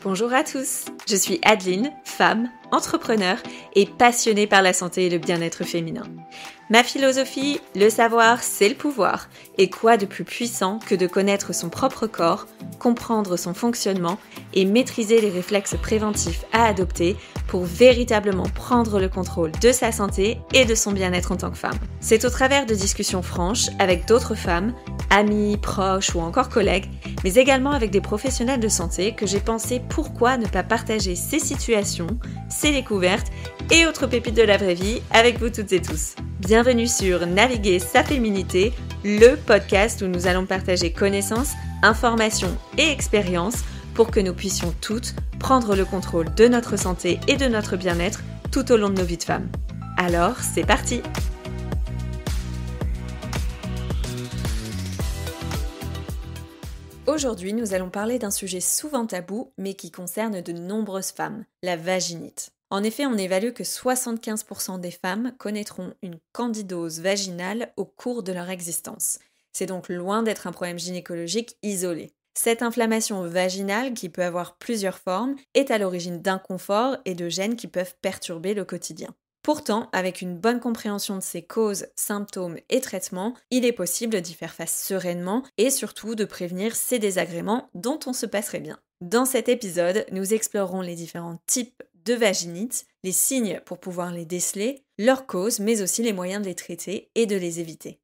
Bonjour à tous, je suis Adeline, femme, entrepreneur et passionnée par la santé et le bien-être féminin. Ma philosophie, le savoir, c'est le pouvoir. Et quoi de plus puissant que de connaître son propre corps, comprendre son fonctionnement et maîtriser les réflexes préventifs à adopter pour véritablement prendre le contrôle de sa santé et de son bien-être en tant que femme. C'est au travers de discussions franches avec d'autres femmes, amis, proches ou encore collègues, mais également avec des professionnels de santé que j'ai pensé pourquoi ne pas partager ces situations, ces découvertes et autres pépites de la vraie vie avec vous toutes et tous. Bienvenue sur Naviguer sa féminité, le podcast où nous allons partager connaissances, informations et expériences pour que nous puissions toutes prendre le contrôle de notre santé et de notre bien-être tout au long de nos vies de femmes. Alors, c'est parti! Aujourd'hui, nous allons parler d'un sujet souvent tabou, mais qui concerne de nombreuses femmes, la vaginite. En effet, on évalue que 75% des femmes connaîtront une candidose vaginale au cours de leur existence. C'est donc loin d'être un problème gynécologique isolé. Cette inflammation vaginale, qui peut avoir plusieurs formes, est à l'origine d'inconfort et de gènes qui peuvent perturber le quotidien. Pourtant, avec une bonne compréhension de ses causes, symptômes et traitements, il est possible d'y faire face sereinement et surtout de prévenir ces désagréments dont on se passerait bien. Dans cet épisode, nous explorerons les différents types de vaginite, les signes pour pouvoir les déceler, leurs causes, mais aussi les moyens de les traiter et de les éviter.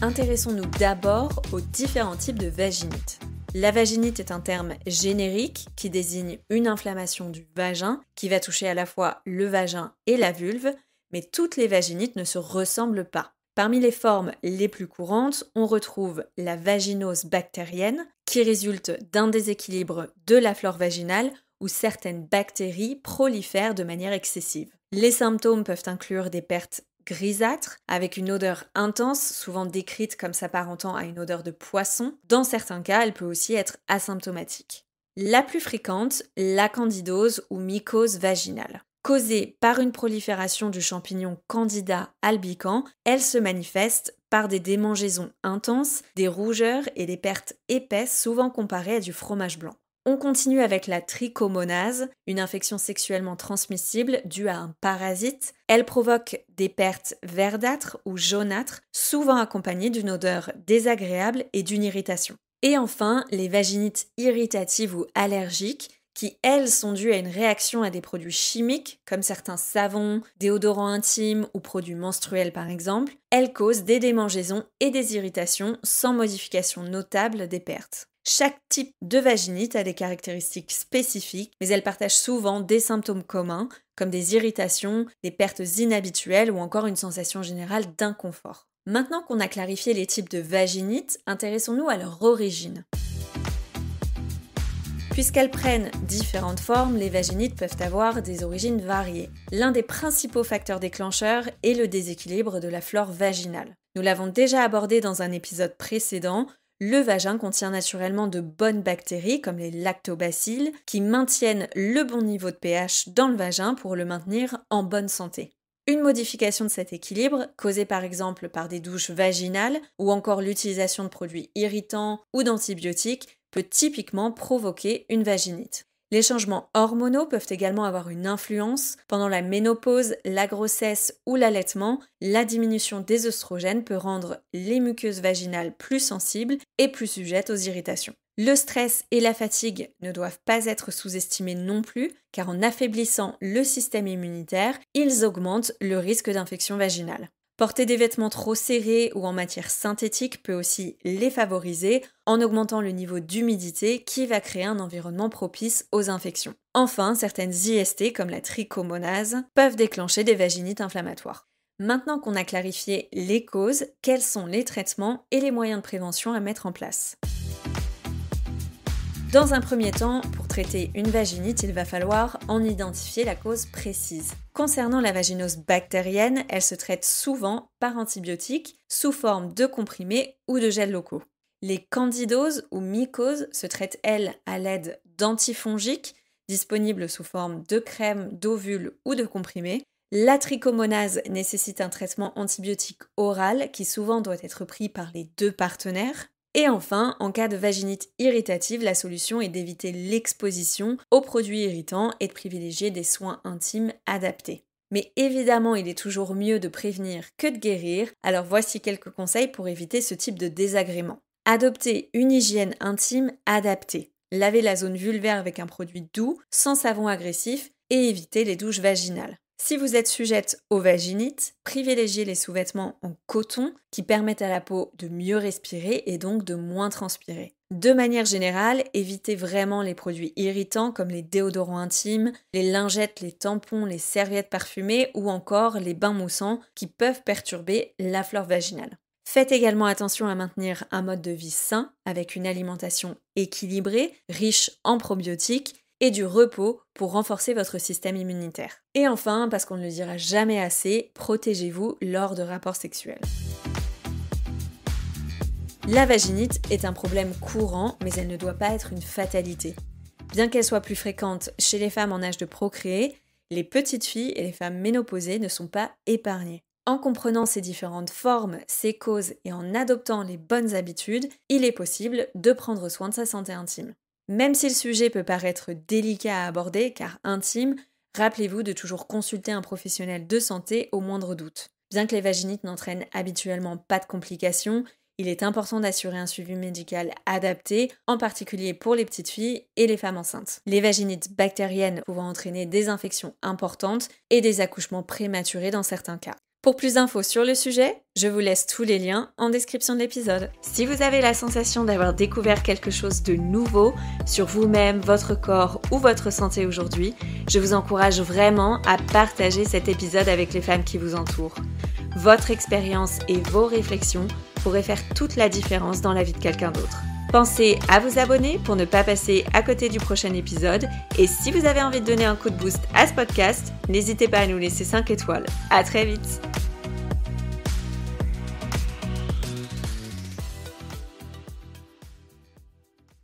Intéressons-nous d'abord aux différents types de vaginite. La vaginite est un terme générique qui désigne une inflammation du vagin qui va toucher à la fois le vagin et la vulve, mais toutes les vaginites ne se ressemblent pas. Parmi les formes les plus courantes, on retrouve la vaginose bactérienne qui résulte d'un déséquilibre de la flore vaginale où certaines bactéries prolifèrent de manière excessive. Les symptômes peuvent inclure des pertes grisâtres, avec une odeur intense, souvent décrite comme s'apparentant à une odeur de poisson. Dans certains cas, elle peut aussi être asymptomatique. La plus fréquente, la candidose ou mycose vaginale. Causée par une prolifération du champignon Candida albicans, elle se manifeste par des démangeaisons intenses, des rougeurs et des pertes épaisses souvent comparées à du fromage blanc. On continue avec la trichomonase, une infection sexuellement transmissible due à un parasite. Elle provoque des pertes verdâtres ou jaunâtres, souvent accompagnées d'une odeur désagréable et d'une irritation. Et enfin, les vaginites irritatives ou allergiques, qui, elles, sont dues à une réaction à des produits chimiques, comme certains savons, déodorants intimes ou produits menstruels par exemple. Elles causent des démangeaisons et des irritations sans modification notable des pertes. Chaque type de vaginite a des caractéristiques spécifiques, mais elles partagent souvent des symptômes communs, comme des irritations, des pertes inhabituelles ou encore une sensation générale d'inconfort. Maintenant qu'on a clarifié les types de vaginite, intéressons-nous à leur origine. Puisqu'elles prennent différentes formes, les vaginites peuvent avoir des origines variées. L'un des principaux facteurs déclencheurs est le déséquilibre de la flore vaginale. Nous l'avons déjà abordé dans un épisode précédent. Le vagin contient naturellement de bonnes bactéries comme les lactobacilles qui maintiennent le bon niveau de pH dans le vagin pour le maintenir en bonne santé. Une modification de cet équilibre, causée par exemple par des douches vaginales ou encore l'utilisation de produits irritants ou d'antibiotiques, peut typiquement provoquer une vaginite. Les changements hormonaux peuvent également avoir une influence. Pendant la ménopause, la grossesse ou l'allaitement, la diminution des œstrogènes peut rendre les muqueuses vaginales plus sensibles et plus sujettes aux irritations. Le stress et la fatigue ne doivent pas être sous-estimés non plus, car en affaiblissant le système immunitaire, ils augmentent le risque d'infection vaginale. Porter des vêtements trop serrés ou en matière synthétique peut aussi les favoriser en augmentant le niveau d'humidité qui va créer un environnement propice aux infections. Enfin, certaines IST comme la trichomonase peuvent déclencher des vaginites inflammatoires. Maintenant qu'on a clarifié les causes, quels sont les traitements et les moyens de prévention à mettre en place ? Dans un premier temps, pour traiter une vaginite, il va falloir en identifier la cause précise. Concernant la vaginose bactérienne, elle se traite souvent par antibiotiques sous forme de comprimés ou de gels locaux. Les candidoses ou mycoses se traitent, elles, à l'aide d'antifongiques disponibles sous forme de crème, d'ovules ou de comprimés. La trichomonase nécessite un traitement antibiotique oral qui souvent doit être pris par les deux partenaires. Et enfin, en cas de vaginite irritative, la solution est d'éviter l'exposition aux produits irritants et de privilégier des soins intimes adaptés. Mais évidemment, il est toujours mieux de prévenir que de guérir, alors voici quelques conseils pour éviter ce type de désagrément. Adoptez une hygiène intime adaptée. Lavez la zone vulvaire avec un produit doux, sans savon agressif et évitez les douches vaginales. Si vous êtes sujette aux vaginites, privilégiez les sous-vêtements en coton qui permettent à la peau de mieux respirer et donc de moins transpirer. De manière générale, évitez vraiment les produits irritants comme les déodorants intimes, les lingettes, les tampons, les serviettes parfumées ou encore les bains moussants qui peuvent perturber la flore vaginale. Faites également attention à maintenir un mode de vie sain avec une alimentation équilibrée, riche en probiotiques et du repos pour renforcer votre système immunitaire. Et enfin, parce qu'on ne le dira jamais assez, protégez-vous lors de rapports sexuels. La vaginite est un problème courant, mais elle ne doit pas être une fatalité. Bien qu'elle soit plus fréquente chez les femmes en âge de procréer, les petites filles et les femmes ménopausées ne sont pas épargnées. En comprenant ces différentes formes, ses causes et en adoptant les bonnes habitudes, il est possible de prendre soin de sa santé intime. Même si le sujet peut paraître délicat à aborder, car intime, rappelez-vous de toujours consulter un professionnel de santé au moindre doute. Bien que les vaginites n'entraînent habituellement pas de complications, il est important d'assurer un suivi médical adapté, en particulier pour les petites filles et les femmes enceintes. Les vaginites bactériennes pouvant entraîner des infections importantes et des accouchements prématurés dans certains cas. Pour plus d'infos sur le sujet, je vous laisse tous les liens en description de l'épisode. Si vous avez la sensation d'avoir découvert quelque chose de nouveau sur vous-même, votre corps ou votre santé aujourd'hui, je vous encourage vraiment à partager cet épisode avec les femmes qui vous entourent. Votre expérience et vos réflexions pourraient faire toute la différence dans la vie de quelqu'un d'autre. Pensez à vous abonner pour ne pas passer à côté du prochain épisode. Et si vous avez envie de donner un coup de boost à ce podcast, n'hésitez pas à nous laisser 5 étoiles. À très vite!